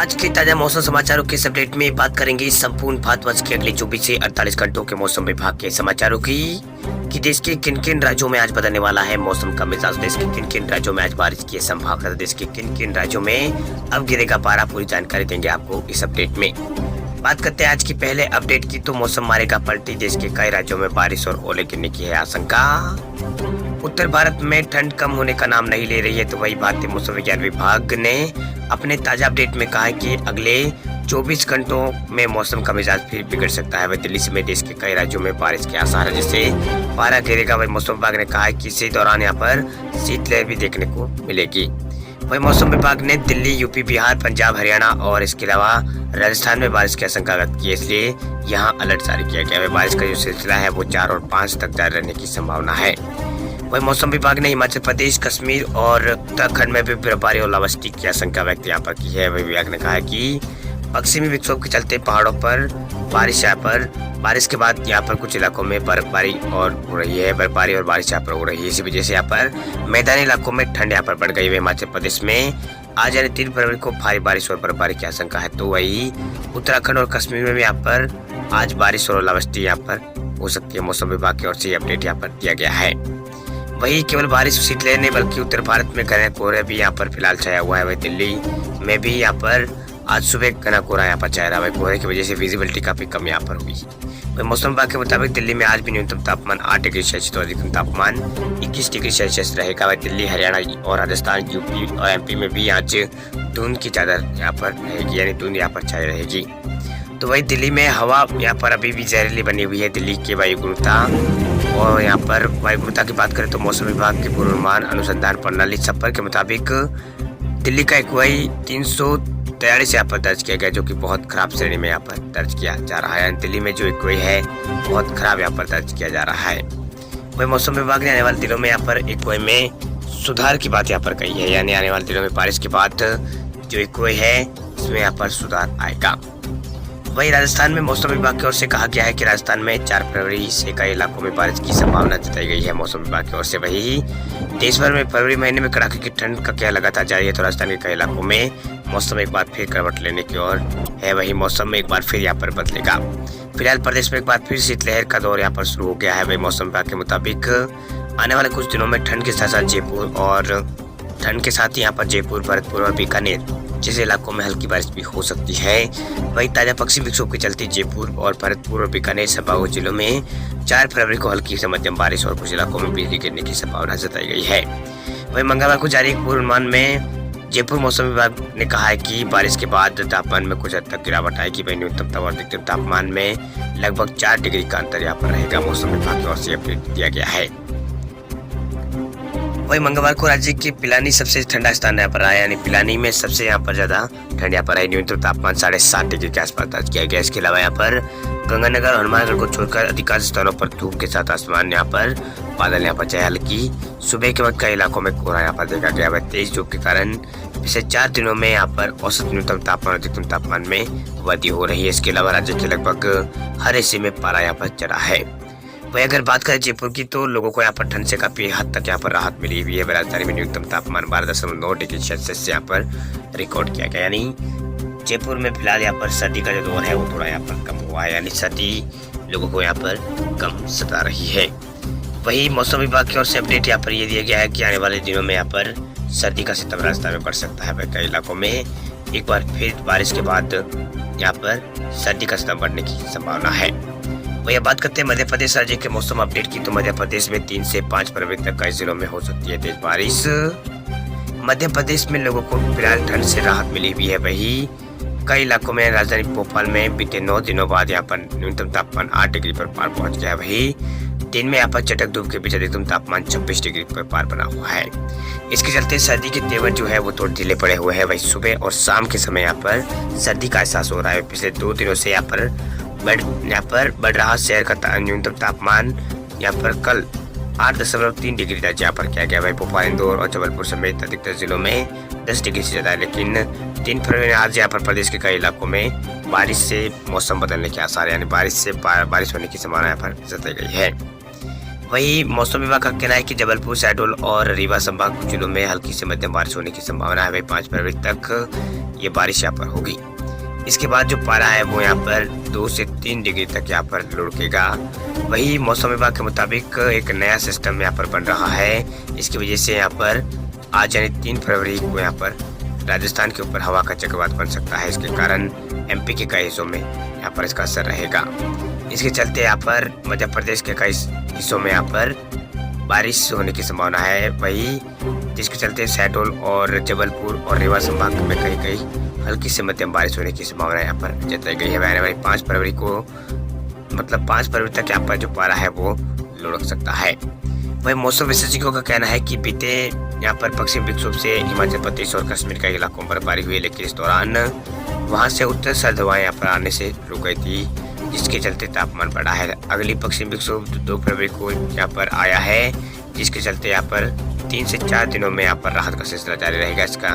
आज के ताजा मौसम समाचारों के इस अपडेट में बात करेंगे संपूर्ण भारतवर्ष के अगले 24 से 48 घंटों के मौसम विभाग के समाचारों की कि देश के किन किन राज्यों में आज बदलने वाला है मौसम का मिजाज। देश के किन किन राज्यों में आज बारिश की संभावना, देश के किन किन राज्यों में अब गिरेगा पारा, पूरी जानकारी देंगे आपको इस अपडेट में। बात करते हैं आज की पहले अपडेट की, तो मौसम मारेगा पलटी, देश के कई राज्यों में बारिश और ओले गिरने की है आशंका। उत्तर भारत में ठंड कम होने का नाम नहीं ले रही है, तो वही भारतीय मौसम विज्ञान विभाग ने अपने ताजा अपडेट में कहा है कि अगले 24 घंटों में मौसम का मिजाज फिर बिगड़ सकता है। वही दिल्ली समेत देश के कई राज्यों में बारिश के आसार है, जिससे पारा गिरेगा। वही मौसम विभाग ने कहा है कि इसी दौरान यहाँ पर शीतलहर भी देखने को मिलेगी। वही मौसम विभाग ने दिल्ली, यूपी, बिहार, पंजाब, हरियाणा और इसके अलावा राजस्थान में बारिश की आशंका व्यक्त की है, इसलिए यहाँ अलर्ट जारी किया गया है। बारिश का जो सिलसिला है वो 4 और 5 तक जारी रहने की संभावना है। वही मौसम विभाग ने हिमाचल प्रदेश, कश्मीर और उत्तराखंड में भी बर्फबारी और ओलावृष्टि की आशंका व्यक्त यहाँ पर की है। वही विभाग ने कहा है कि पश्चिमी विक्षोभ के चलते पहाड़ों पर बारिश के बाद यहाँ पर कुछ इलाकों में बर्फबारी और हो रही है। बर्फबारी और बारिश यहाँ पर हो रही है, इसी वजह से यहाँ पर मैदानी इलाकों में ठंड यहाँ पर बढ़ गई है। हिमाचल प्रदेश में आज यानी 3 फरवरी को भारी बारिश और बर्फबारी की आशंका है, तो वही उत्तराखंड और कश्मीर में भी यहाँ पर आज बारिश और ओलावृष्टि यहाँ पर हो सकती है। मौसम विभाग की ओर से अपडेट यहाँ पर दिया गया है। वही केवल बारिश शीतलहर नहीं बल्कि उत्तर भारत में घने कोहरा भी यहाँ पर फिलहाल छाया हुआ है। वही दिल्ली में भी यहाँ पर आज सुबह घना कोहरा यहाँ पर छाया रहा। वही कोहरे की वजह से विजिबिलिटी काफी कम यहाँ पर हुई। वही मौसम विभाग के मुताबिक दिल्ली में आज भी न्यूनतम तापमान 8 डिग्री सेल्सियस और अधिकतम तापमान 21 डिग्री सेल्सियस रहेगा। वही दिल्ली, हरियाणा और राजस्थान, यूपी और एमपी में भी आज धुंध की चादर यहाँ पर रहेगी, यानी धुंध यहाँ पर छाई रहेगी। तो वही दिल्ली में हवा यहाँ पर अभी भी जहरीली बनी हुई है। दिल्ली के वायु गुणवत्ता और यहाँ पर वायु गुणवत्ता की बात करें तो मौसम विभाग के पूर्वानुमान अनुसंधान प्रणाली छप्पर के मुताबिक दिल्ली का एक्यूआई 343 यहाँ पर दर्ज किया गया, जो कि बहुत खराब श्रेणी में यहाँ पर दर्ज किया जा रहा है। दिल्ली में जो एक्यूआई है बहुत खराब यहाँ पर दर्ज किया जा रहा है। वही मौसम विभाग ने आने वाले दिनों में यहाँ पर एक्यूआई में सुधार की बात यहाँ पर कही है, यानी आने वाले दिनों में बारिश के बाद जो एक्यूआई है इसमें यहाँ पर सुधार आएगा। वही राजस्थान में मौसम विभाग की ओर से कहा गया है कि राजस्थान में 4 फरवरी से कई इलाकों में बारिश की संभावना जताई गई है मौसम विभाग की ओर से। वही देश भर में फरवरी महीने में कड़ाके की ठंड का कहर लगातार जारी है, तो राजस्थान के कई इलाकों में मौसम एक बार फिर करवट लेने की ओर है। वही मौसम में एक बार फिर यहाँ पर बदलेगा। फिलहाल प्रदेश में एक बार फिर शीतलहर का दौर यहाँ पर शुरू हो गया है। वही मौसम विभाग के मुताबिक आने वाले कुछ दिनों में ठंड के साथ साथ यहाँ पर जयपुर, भरतपुर और बीकानेर जैसे इलाकों में हल्की बारिश भी हो सकती है। वही ताजा पश्चिमी विक्षोभ के चलते जयपुर और भरतपुर और बीकानेर संभावित जिलों में 4 फरवरी को हल्की से मध्यम बारिश और कुछ इलाकों में बिजली गिरने की संभावना जताई गई है। वही मंगलवार को जारी एक पूर्वानुमान में जयपुर मौसम विभाग ने कहा है कि बारिश के बाद तापमान में कुछ हद तक गिरावट आएगी। वही न्यूनतम और अधिकतम तापमान में लगभग 4 डिग्री का अंतर यहाँ पर रहेगा। मौसम विभाग की ओर से अपडेट दिया गया है। वही मंगलवार को राज्य के पिलानी सबसे ठंडा स्थान यहाँ पर रहा, यानी पिलानी में सबसे यहाँ पर ज्यादा ठंड यहाँ पर है। न्यूनतम तापमान 7.5 डिग्री के आसपास दर्ज किया गया। इसके अलावा यहाँ पर गंगानगर और हनुमानगढ़ को छोड़कर अधिकांश स्थानों पर धूप के साथ आसमान यहाँ पर बादल यहाँ पर छाए। हल्की सुबह के वक्त कई इलाकों में कोहरा यहाँ पर देखा गया। वह तेज धूप के कारण पिछले 4 दिनों में यहाँ पर औसत न्यूनतम तापमान और अधिकतम तापमान में वृद्धि हो रही है। इसके अलावा राज्य के लगभग हर हिस्से में पारा यहाँ पर चढ़ा है। वही अगर बात करें जयपुर की, तो लोगों को यहाँ पर ठंड से काफी हद तक यहाँ पर राहत मिली हुई है। राजधानी में न्यूनतम तापमान 12.9 डिग्री सेल्सियस से यहाँ पर रिकॉर्ड किया गया, यानी जयपुर में फिलहाल यहाँ पर सर्दी का जो दौर है वो थोड़ा यहाँ पर कम हुआ है, यानी सर्दी लोगों को यहाँ पर कम सता रही है। वही मौसम विभाग की ओर से अपडेट यहाँ पर ये दिया गया है कि आने वाले दिनों में यहाँ पर सर्दी का सितम राजस्थान में बढ़ सकता है। वह कई इलाकों में एक बार फिर बारिश के बाद यहाँ पर सर्दी का सितम बढ़ने की संभावना है। वही बात करते हैं मध्य प्रदेश राज्य के मौसम अपडेट की, तो मध्य प्रदेश में 3 से 5 फरवरी तक कई जिलों में हो सकती है तेज बारिश। मध्य प्रदेश में लोगों को फिलहाल ठंड से राहत मिली हुई है। वही कई इलाकों में राजधानी भोपाल में बीते 9 दिनों बाद यहाँ पर न्यूनतम तापमान 8 डिग्री पर पार पहुंच गया है। वही दिन में यहाँ पर चटक धूप के बीच अधिकतम तापमान 26 डिग्री पर पार बना हुआ है। इसके चलते सर्दी के तेवर जो है वो थोड़े ढीले पड़े हुए हैं। वही सुबह और शाम के समय यहाँ पर सर्दी का एहसास हो रहा है। पिछले 2 दिनों से यहाँ पर बढ़ रहा शहर का न्यूनतम तापमान यहाँ पर कल 8.3 डिग्री दर्ज यहाँ पर किया गया। वही भोपाल, इंदौर और जबलपुर समेत अधिकतर जिलों में 10 डिग्री से ज्यादा है। लेकिन 3 फरवरी आज यहाँ पर प्रदेश के कई इलाकों में बारिश से मौसम बदलने के आसार, यानी बारिश होने की संभावना यहाँ पर जताई गई है। वही मौसम विभाग का कहना है कि जबलपुर, शहडोल और रीवा संभाग कुछ जिलों में हल्की से मध्यम बारिश होने की संभावना है। वही 5 फरवरी तक ये बारिश यहाँ पर होगी। इसके बाद जो पारा है वो यहाँ पर 2 से 3 डिग्री तक यहाँ पर लुढ़केगा। वही मौसम विभाग के मुताबिक एक नया सिस्टम यहाँ पर बन रहा है। इसकी वजह से यहाँ पर आज यानी 3 फरवरी को यहाँ पर राजस्थान के ऊपर हवा का चक्रवात बन सकता है। इसके कारण एमपी के कई हिस्सों में यहाँ पर इसका असर रहेगा। इसके चलते यहाँ पर मध्य प्रदेश के कई हिस्सों में यहाँ पर बारिश होने की संभावना है। वही जिसके चलते शहडोल और जबलपुर और रीवा संभाग में कहीं कहीं हल्की से मध्यम बारिश होने की संभावना यहाँ पर जताई गई है। वही 5 फरवरी को मतलब 5 फरवरी तक यहाँ पर जो पारा है वो लुढ़क सकता है। वही मौसम विशेषज्ञों का कहना है कि बीते यहाँ पर पश्चिम विक्षोभ से हिमाचल प्रदेश और कश्मीर के इलाकों में बर्फबारी हुई, लेकिन इस दौरान वहां से उत्तर सर्द हवाएं यहाँ पर आने से रुक गई थी, जिसके चलते तापमान बढ़ा है। अगली पश्चिम विक्षोभ 2 फरवरी को यहाँ पर आया है, जिसके चलते यहाँ पर 3 से 4 दिनों में यहाँ पर राहत का सिलसिला जारी रहेगा। इसका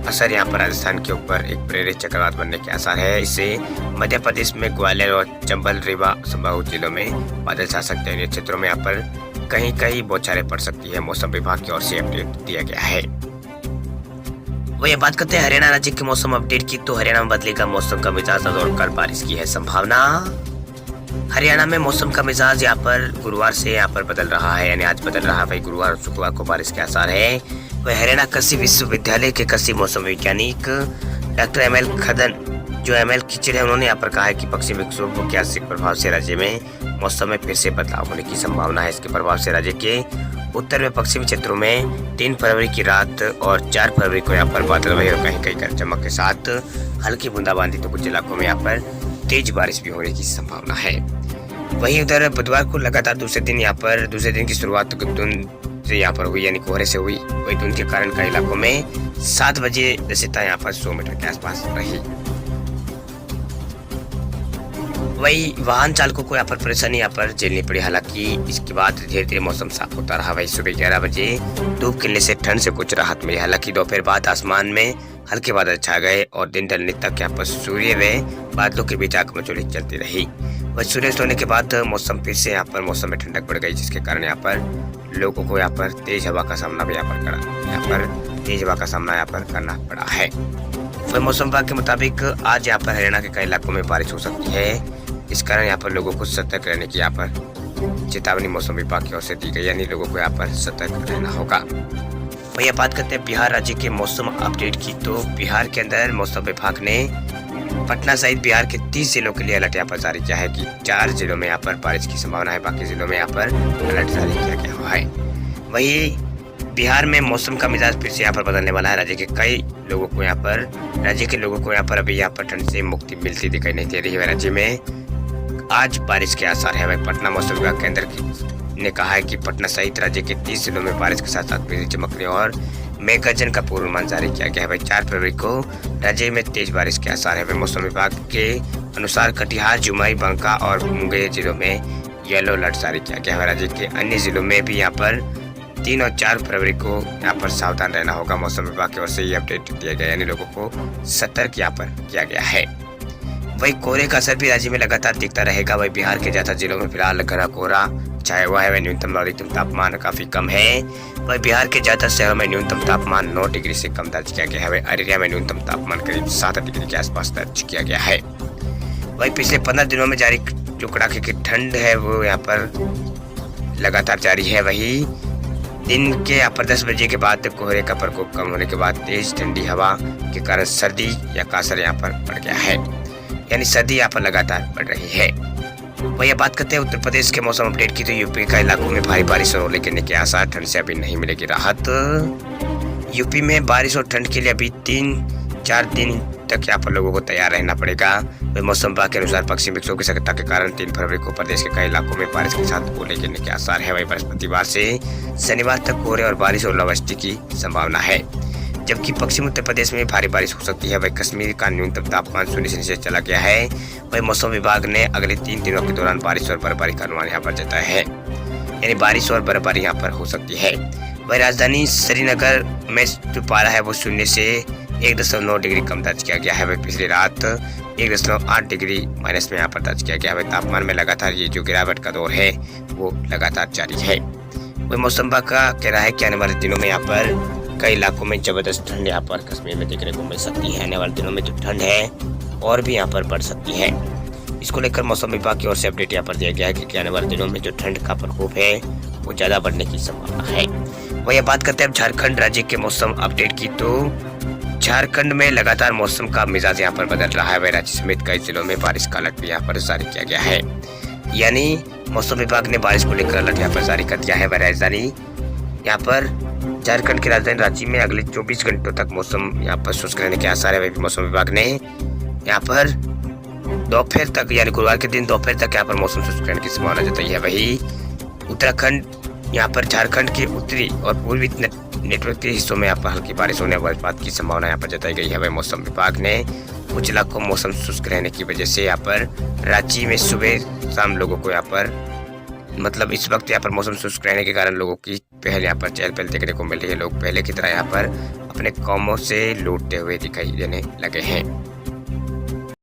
असर यहाँ पर राजस्थान के ऊपर एक प्रेरित चक्रवात बनने के आसार है। इससे मध्य प्रदेश में ग्वालियर और चंबल, रीवा संभाग जिलों में बादल छा सकते हैं। इन क्षेत्रों में यहाँ पर कहीं कहीं बौछारें पड़ सकती है। मौसम विभाग की ओर से अपडेट दिया गया है। वही बात करते हैं हरियाणा राज्य के मौसम अपडेट की, तो हरियाणा में बदलेगा मौसम का मिजाज और कल बारिश की है संभावना। हरियाणा में मौसम का मिजाज यहाँ पर गुरुवार से यहाँ पर बदल रहा है, यानी आज बदल रहा है। वही गुरुवार और शुक्रवार को बारिश के आसार है। वह हरियाणा कृषि विश्वविद्यालय के कृषि मौसम वैज्ञानिक डॉक्टर ML खदन जो ML खिचड़ है, उन्होंने यहाँ पर कहा है कि पश्चिम विक्षोभ के आंशिक प्रभाव से राज्य में मौसम में फिर से बदलाव होने की संभावना है। इसके प्रभाव से राज्य के उत्तर में पश्चिमी क्षेत्रों में 3 फरवरी की रात और 4 फरवरी को यहाँ पर बादल वही और कहीं कहीं गरज चमक के साथ हल्की बूंदाबांदी, तो कुछ इलाकों में यहाँ पर तेज बारिश भी होने की संभावना है। वहीं उधर बुधवार को लगातार दूसरे दिन की शुरुआत धुंध से यहाँ पर हुई, यानी कोहरे से हुई। वही धुंध के कारण कई इलाकों में 7 बजे दृश्यता यहाँ पर 100 मीटर के आसपास रही। वही वाहन चालकों को यहाँ पर परेशानी यहाँ पर झेलनी पड़ी, हालांकि इसके बाद धीरे धीरे मौसम साफ होता रहा। वही सुबह 11 बजे धूप खिलने से ठंड से कुछ राहत मिली, हालांकि दोपहर बाद आसमान में हल्के बादल छा गए और दिन ढलने तक यहाँ पर सूर्य व बादलों के बीच आगमचोली चलती रही। वही सूर्य होने के बाद मौसम फिर से यहाँ पर मौसम में ठंडक बढ़ गई, जिसके कारण यहाँ पर लोगों को यहाँ पर तेज हवा का सामना भी यहाँ पर करना पड़ा है। वही मौसम विभाग के मुताबिक आज यहाँ पर हरियाणा के कई इलाकों में बारिश हो सकती है। इस कारण यहाँ पर लोगों को सतर्क रहने की यहाँ पर चेतावनी मौसम विभाग की ओर से दी गई, यानी लोगों को यहाँ पर सतर्क रहना होगा। वही बात करते हैं बिहार राज्य के मौसम अपडेट की, तो बिहार के अंदर मौसम विभाग ने पटना सहित बिहार के 30 जिलों के लिए अलर्ट यहाँ पर जारी किया है कि 4 जिलों में यहाँ पर बारिश की संभावना है, बाकी जिलों में यहाँ पर अलर्ट जारी किया गया हुआ है। वही बिहार में मौसम का मिजाज फिर से यहाँ पर बदलने वाला है। राज्य के लोगों को यहाँ पर अभी यहाँ पर ठंड से मुक्ति मिलती दिखाई नहीं दे रही है। राज्य में आज बारिश के आसार है। वही पटना मौसम विभाग केंद्र ने कहा है कि पटना सहित राज्य के 30 जिलों में बारिश के साथ साथ बिजली चमकने और मेघ गर्जन का पूर्वानुमान जारी किया गया है। वही 4 फरवरी को राज्य में तेज बारिश के आसार है। वही मौसम विभाग के अनुसार कटिहार, जुमाई, बांका और मुंगेर जिलों में येलो अलर्ट जारी किया गया है। राज्य के अन्य जिलों में भी यहाँ पर 3 और 4 फरवरी को यहाँ पर सावधान रहना होगा। मौसम विभाग की ओर से ये अपडेट दिया गया, यानी लोगों को सतर्क यहाँ पर किया गया है। वही कोहरे का असर भी राज्य में लगातार दिखता रहेगा। वही बिहार के ज्यादा जिलों में फिलहाल घना कोहरा छाया हुआ है। वही न्यूनतम और अधिकतम तापमान काफी कम है। वही बिहार के ज्यादा शहरों में न्यूनतम तापमान 9 डिग्री से कम दर्ज किया गया है। वही अररिया में न्यूनतम तापमान करीब 7 डिग्री के आसपास दर्ज किया गया है। वही पिछले 15 दिनों में जारी जो कड़ाके की ठंड है वो यहाँ पर लगातार जारी है। वही दिन के यहाँ पर 10 बजे के बाद कोहरे का प्रकोप कम होने के बाद तेज ठंडी हवा के कारण सर्दी या कासर यहाँ पर बढ़ गया है, यानी सर्दी यहाँ पर लगातार बढ़ रही है। वही बात करते हैं उत्तर प्रदेश के मौसम अपडेट की, तो यूपी का इलाकों में भारी बारिश और ओले गिरने के आसार, ठंड से अभी नहीं मिलेगी राहत। यूपी में बारिश और ठंड के लिए अभी 3-4 दिन तक यहाँ पर लोगों को तैयार रहना पड़ेगा। वही मौसम विभाग के अनुसार पश्चिमी विक्षोभ की सक्रियता के कारण 3 फरवरी को प्रदेश के कई इलाकों में बारिश के साथ ओले गिरने के आसार है। वही बृहस्पतिवार से शनिवार तक कोहरे और बारिश और ओलावृष्टि की संभावना है, जबकि पश्चिम उत्तर प्रदेश में भारी बारिश हो सकती है। वही कश्मीर का न्यूनतम तापमान 0 से नीचे चला गया है। वही मौसम विभाग ने अगले 3 दिनों के दौरान बारिश और बर्फबारी का अनुमान यहाँ पर जताया है, यानी बारिश और बर्फबारी यहाँ पर हो सकती है। वही राजधानी श्रीनगर में जो पारा है वो 0 से 1.9 डिग्री कम दर्ज किया गया है। वही पिछली रात 1.8 डिग्री माइनस में यहाँ पर दर्ज किया गया है। तापमान में लगातार ये जो गिरावट का दौर है वो लगातार जारी है। वही मौसम विभाग का कहना है कि आने वाले दिनों में यहाँ पर कई इलाकों में जबरदस्त ठंड यहाँ पर कश्मीर में देखने को मिल सकती है। आने वाले दिनों में जो ठंड है और भी यहाँ पर बढ़ सकती है। इसको लेकर मौसम विभाग की ओर से अपडेट यहाँ पर दिया गया है कि आने वाले दिनों में जो ठंड का प्रकोप है वो ज्यादा बढ़ने की संभावना है। वही बात करते हैं अब झारखंड राज्य के मौसम अपडेट की, तो झारखंड में लगातार मौसम का मिजाज यहाँ पर बदल रहा है। वह राज्य समेत कई जिलों में बारिश का अलर्ट भी यहाँ पर जारी किया गया है। यानी मौसम विभाग ने बारिश को लेकर अलर्ट यहाँ पर जारी कर दिया है। वह राजधानी यहाँ पर झारखंड की राजधानी रांची में अगले 24 घंटों तक मौसम यहाँ पर शुष्क रहने के आसार है। वही मौसम विभाग ने यहाँ पर दोपहर तक यानी गुरुवार के दिन दोपहर तक यहाँ पर मौसम शुष्क रहने की संभावना जताई है। वही उत्तराखंड यहाँ पर झारखंड के उत्तरी और पूर्वी नेटवर्क के हिस्सों में यहाँ पर हल्की बारिश होने और वज्रपात की संभावना यहाँ पर जताई गई है। वही मौसम विभाग ने कुछ इलाकों में मौसम शुष्क रहने की वजह से यहाँ पर रांची में सुबह शाम लोगों को यहाँ पर मतलब इस वक्त यहाँ पर मौसम शुष्क रहने के कारण लोगों की पहले यहाँ पर चहल पहल देखने को मिल रही है। लोग पहले की तरह यहाँ पर अपने कामों से लौटते हुए दिखाई देने लगे हैं।